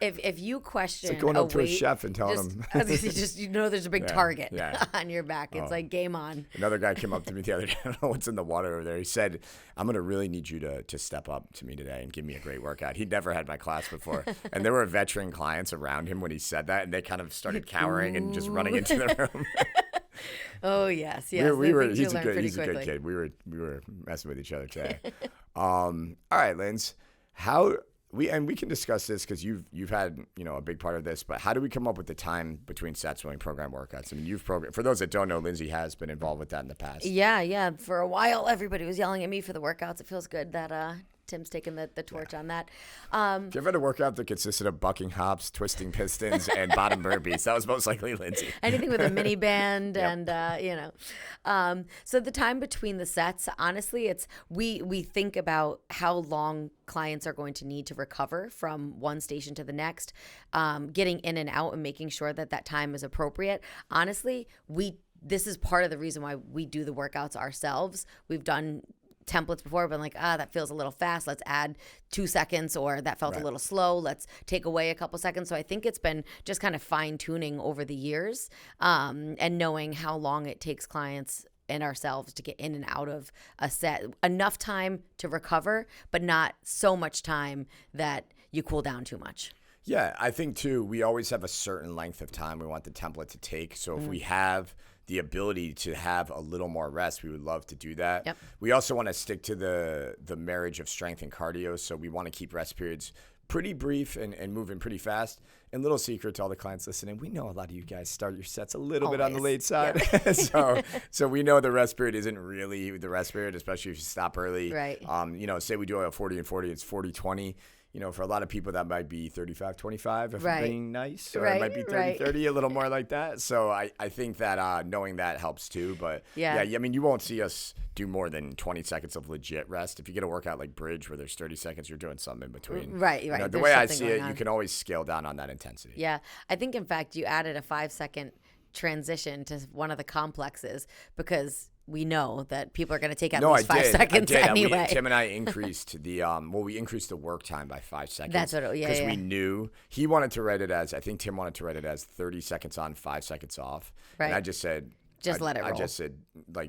If you question it's like going up to a weight, chef and telling him. Just there's a big target on your back. It's like game on. Another guy came up to me the other day. I don't know what's in the water over there. He said, "I'm going to really need you to step up to me today and give me a great workout." He'd never had my class before. And there were veteran clients around him when he said that, and they kind of started cowering and just running into the room. Oh yes. He's a good kid. We were messing with each other today. All right, Lyns, we can discuss this because you've had a big part of this. But how do we come up with the time between sets when we program workouts? I mean, you've programmed. For those that don't know, Lynsey has been involved with that in the past. Yeah. For a while, everybody was yelling at me for the workouts. It feels good that Tim's taking the torch on that. If you ever had a workout that consisted of bucking hops, twisting pistons, and bottom burpees, that was most likely Lynsey. Anything with a mini band and, So the time between the sets, honestly, it's we think about how long clients are going to need to recover from one station to the next, getting in and out and making sure that time is appropriate. Honestly, this is part of the reason why we do the workouts ourselves. We've done templates before, been like, that feels a little fast. Let's add 2 seconds, or that felt a little slow. Let's take away a couple seconds. So I think it's been just kind of fine tuning over the years, and knowing how long it takes clients and ourselves to get in and out of a set. Enough time to recover, but not so much time that you cool down too much. Yeah, I think too, we always have a certain length of time we want the template to take. So if we have the ability to have a little more rest, we would love to do that. Yep. We also want to stick to the marriage of strength and cardio. So we want to keep rest periods pretty brief and moving pretty fast. And little secret to all the clients listening, we know a lot of you guys start your sets a little bit on the late side. Yeah. so we know the rest period isn't really the rest period, especially if you stop early. Right. Say we do a 40 and 40, it's 40-20. For a lot of people, that might be 35-25 if we're being nice, or it might be 30-30, a little more like that. So I think that knowing that helps too. But I mean, you won't see us do more than 20 seconds of legit rest. If you get a workout like bridge where there's 30 seconds, you're doing something in between. Right. The way I see it, you can always scale down on that intensity. Yeah. I think, in fact, you added a 5-second transition to one of the complexes because we know that people are going to take at least 5 seconds anyway. Tim and I increased we increased the work time by 5 seconds. That's what because we knew he wanted to write it as, I think Tim wanted to write it as 30 seconds on, 5 seconds off. Right. And I just said, let it roll. I just said,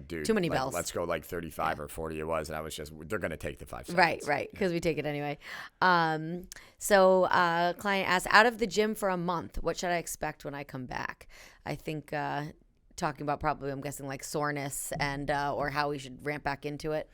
dude, too many bells. Let's go 35 or 40 it was. And I was they're going to take the 5 seconds. Right. Because we take it anyway. So client asked, out of the gym for a month, what should I expect when I come back? I think talking about probably, I'm guessing, like soreness and or how we should ramp back into it.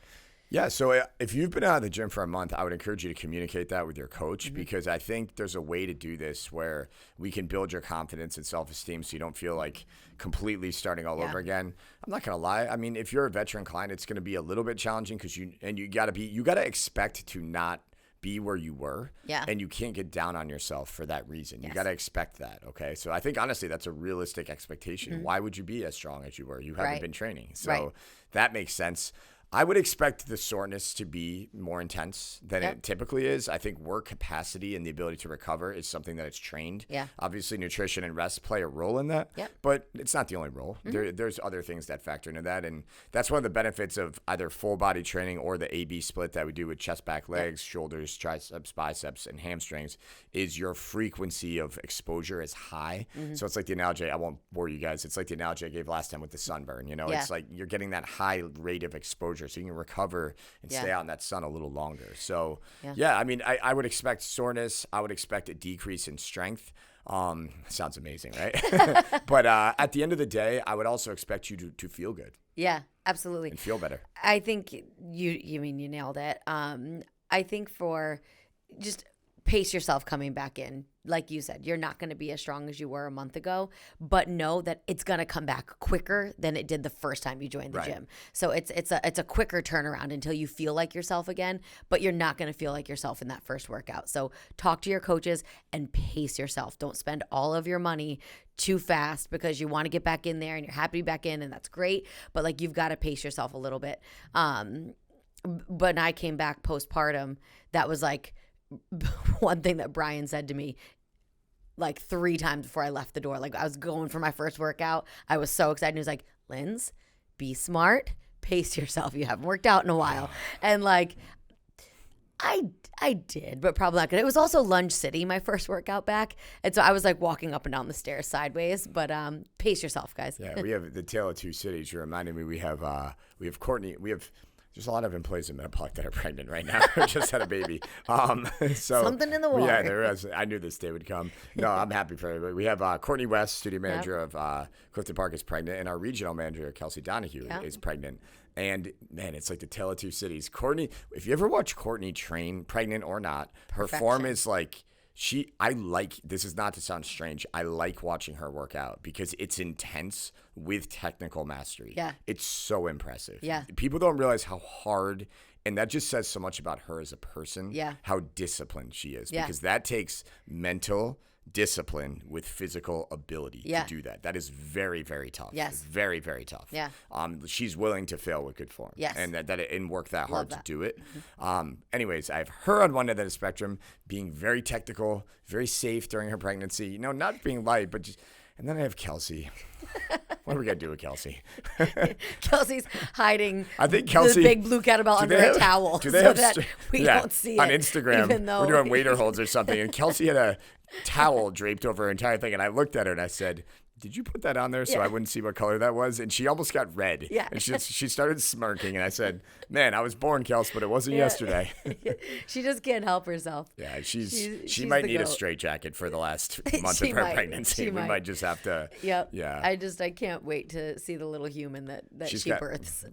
Yeah, so if you've been out of the gym for a month, I would encourage you to communicate that with your coach, because I think there's a way to do this where we can build your confidence and self-esteem so you don't feel like completely starting all over again. I'm not going to lie. I mean, if you're a veteran client, it's going to be a little bit challenging because you got to expect to not be where you were, and you can't get down on yourself for that reason. You got to expect that, okay? So I think, honestly, that's a realistic expectation. Why would you be as strong as you were? You haven't been training. So that makes sense. I would expect the soreness to be more intense than it typically is. I think work capacity and the ability to recover is something that it's trained. Yeah. Obviously, nutrition and rest play a role in that, but it's not the only role. There's other things that factor into that, and that's one of the benefits of either full body training or the A-B split that we do with chest, back, legs, shoulders, triceps, biceps, and hamstrings, is your frequency of exposure is high. So it's like the analogy, I won't bore you guys, it's like the analogy I gave last time with the sunburn. It's like you're getting that high rate of exposure so you can recover and stay out in that sun a little longer. So, I mean, I would expect soreness. I would expect a decrease in strength. Sounds amazing, right? But at the end of the day, I would also expect you to feel good. Yeah, absolutely. And feel better. I think you nailed it. I think for just pace yourself coming back in. Like you said, you're not going to be as strong as you were a month ago, but know that it's going to come back quicker than it did the first time you joined the gym. So it's a quicker turnaround until you feel like yourself again, but you're not going to feel like yourself in that first workout. So talk to your coaches and pace yourself. Don't spend all of your money too fast because you want to get back in there and you're happy to be back in, and that's great, but like you've got to pace yourself a little bit. But when I came back postpartum, that was like one thing that Brian said to me like 3 times before I left the door. Like I was going for my first workout. I was so excited. He was like, Lyns, be smart, pace yourself. You haven't worked out in a while. And like, I did, but probably not good. It was also Lunge City, my first workout back. And so I was like walking up and down the stairs sideways, but pace yourself, guys. Yeah, we have the Tale of Two Cities. You reminded me, we have Courtney, there's a lot of employees in Metabolic that are pregnant right now. Just had a baby. So something in the water. Yeah, there is. I knew this day would come. No, I'm happy for everybody. We have Courtney West, studio manager of Clifton Park, is pregnant, and our regional manager, Kelsey Donahue, is pregnant. And man, it's like the Tale of Two Cities. Courtney, if you ever watch Courtney train, pregnant or not, her form is like. This is not to sound strange, I like watching her work out because it's intense with technical mastery. Yeah. It's so impressive. Yeah. People don't realize how hard, and that just says so much about her as a person, how disciplined she is. Yeah. Because that takes mental discipline with physical ability to do that. That is very, very tough. Yes. Very, very tough. Yeah. She's willing to fail with good form. Yes. And work that hard to do it. Mm-hmm. Anyways, I have her on one end of the spectrum being very technical, very safe during her pregnancy. Not being light, but just. And then I have Kelsey. What are we going to do with Kelsey? Kelsey's hiding I think Kelsey, the big blue kettlebell under a towel so that we don't see it. On Instagram, even though we're doing waiter holds or something, and Kelsey had a towel draped over her entire thing, and I looked at her and I said, did you put that on there so I wouldn't see what color that was? And she almost got red. Yeah. And she started smirking, and I said, man, I was born, Kels, but it wasn't yesterday. She just can't help herself. Yeah, she might need a straitjacket for the last month of her pregnancy. We might just have to. Yep. Yeah. I can't wait to see the little human that she births.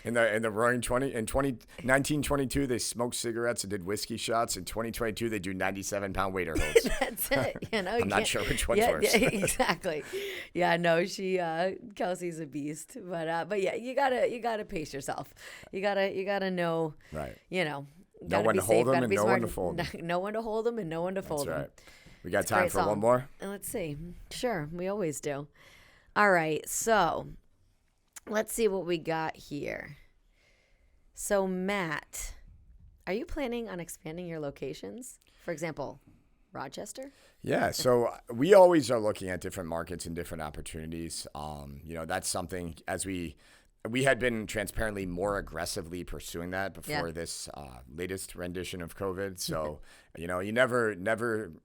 In the Roaring 20, in 1922, they smoked cigarettes and did whiskey shots. In 2022, they do 97-pound waiter holds. That's it. I'm not sure which one's worse. Yeah, exactly. Yeah, no, Kelsey's a beast. But yeah, you gotta pace yourself. You gotta know. Right. Know when to hold them and no one to fold them. Know when to hold them and know when to fold them. That's right. We got time for one more? Let's see. Sure, we always do. All right, so let's see what we got here. So, Matt, are you planning on expanding your locations? For example, Rochester? Yeah, so we always are looking at different markets and different opportunities. That's something as we had been transparently more aggressively pursuing that before this latest rendition of COVID. So, you never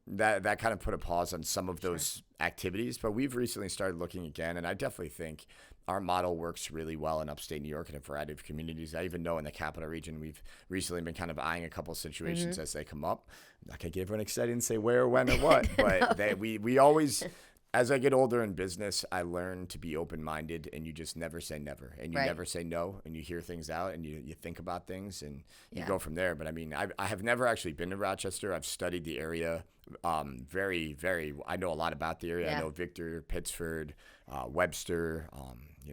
that kind of put a pause on some of those activities. But we've recently started looking again, and I definitely think our model works really well in upstate New York in a variety of communities. I even know in the capital region, we've recently been kind of eyeing a couple situations as they come up. I'm not going to get everyone excited and say where, when, or what, but we always, as I get older in business, I learn to be open-minded, and you just never say never, and you never say no, and you hear things out, and you think about things, and you go from there. But I mean, I have never actually been to Rochester. I've studied the area very, very. I know a lot about the area. I know Victor, Pittsford, Webster.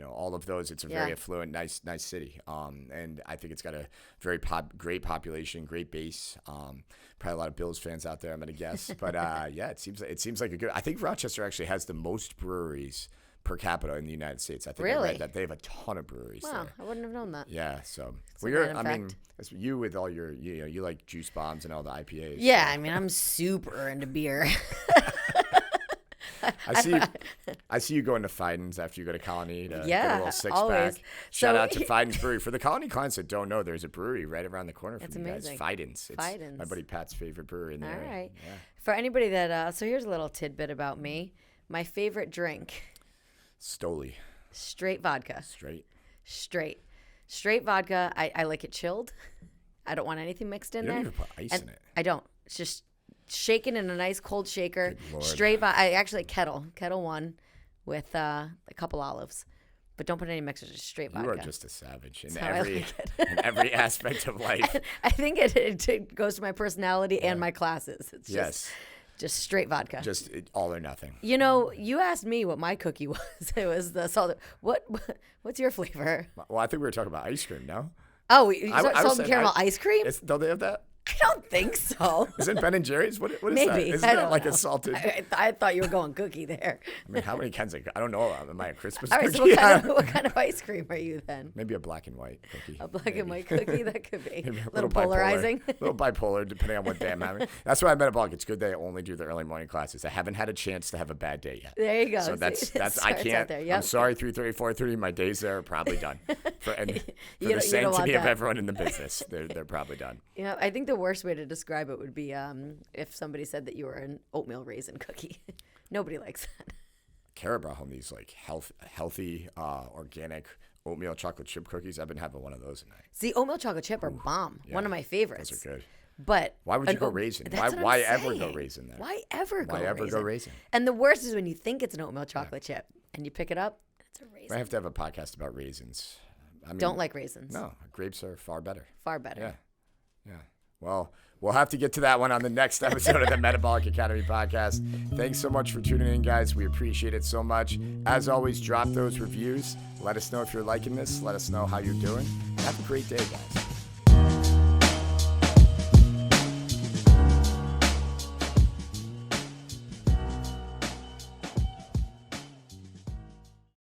All of those. It's a very affluent, nice city. And I think it's got a very great population, great base. Probably a lot of Bills fans out there, I'm going to guess. But it seems like a good. I think Rochester actually has the most breweries per capita in the United States. I think I read that they have a ton of breweries. Wow, there. I wouldn't have known that. Yeah, so it's you with all your, you like juice bombs and all the IPAs. Yeah, so. I mean, I'm super into beer. I see you going to Fiden's after you go to Colony to get a little six-pack. Always. Shout out to Fiden's Brewery. For the Colony clients that don't know, there's a brewery right around the corner from you amazing. guys. Fiden's. It's Fiden's. my buddy Pat's favorite brewery in the area. All right. Yeah. For anybody that, so here's a little tidbit about me. My favorite drink. Stoli. Straight vodka. Straight vodka. I like it chilled. I don't want anything mixed in you there. You don't even put ice in it. I don't. It's just shaken in a nice cold shaker. Good Lord. Straight vodka. I actually kettle one with a couple olives. But don't put any mixers, just straight You vodka. are just a savage in That's how I every like it. in every aspect of life. I think it goes to my personality and my classes. It's just straight vodka. Just all or nothing. You know, you asked me what my cookie was. It was the salted. What's your flavor? Well, I think we were talking about ice cream, no? Oh, I salted caramel ice cream? Don't they have that? I don't think so. Is it Ben and Jerry's? What is Maybe. that? Isn't I that don't like know. a salted? I thought you were going cookie there. I mean, how many kinds of? I don't know. Am I a Christmas All right, cookie? so what kind of ice cream are you then? Maybe a black and white cookie. A black and white cookie? That could be. Maybe a little polarizing. A little bipolar, depending on what day I'm having. That's why I'm Metabolic. It's good they only do the early morning classes. I haven't had a chance to have a bad day yet. There you go. So that's It I starts can't. out there. Yep. I'm sorry, 3:30, 4:30. My days there are probably done. For You the don't sanctity want of that. everyone in the business, they're probably done. You know, I think the worst way to describe it would be if somebody said that you were an oatmeal raisin cookie. Nobody likes that. Kara brought home these like healthy, organic oatmeal chocolate chip cookies. I've been having one of those tonight. See, oatmeal chocolate chip are bomb. Yeah, one of my favorites. Those are good. But Why would you go raisin? Why ever go raisin there? Why ever go Why ever raisin? go raisin? And the worst is when you think it's an oatmeal chocolate chip and you pick it up and it's a raisin. I have to have a podcast about raisins. I mean, Don't like raisins. No, grapes are far better. Far better. Yeah. Well, we'll have to get to that one on the next episode of the Metabolic Academy podcast. Thanks so much for tuning in, guys. We appreciate it so much. As always, drop those reviews. Let us know if you're liking this. Let us know how you're doing. Have a great day, guys.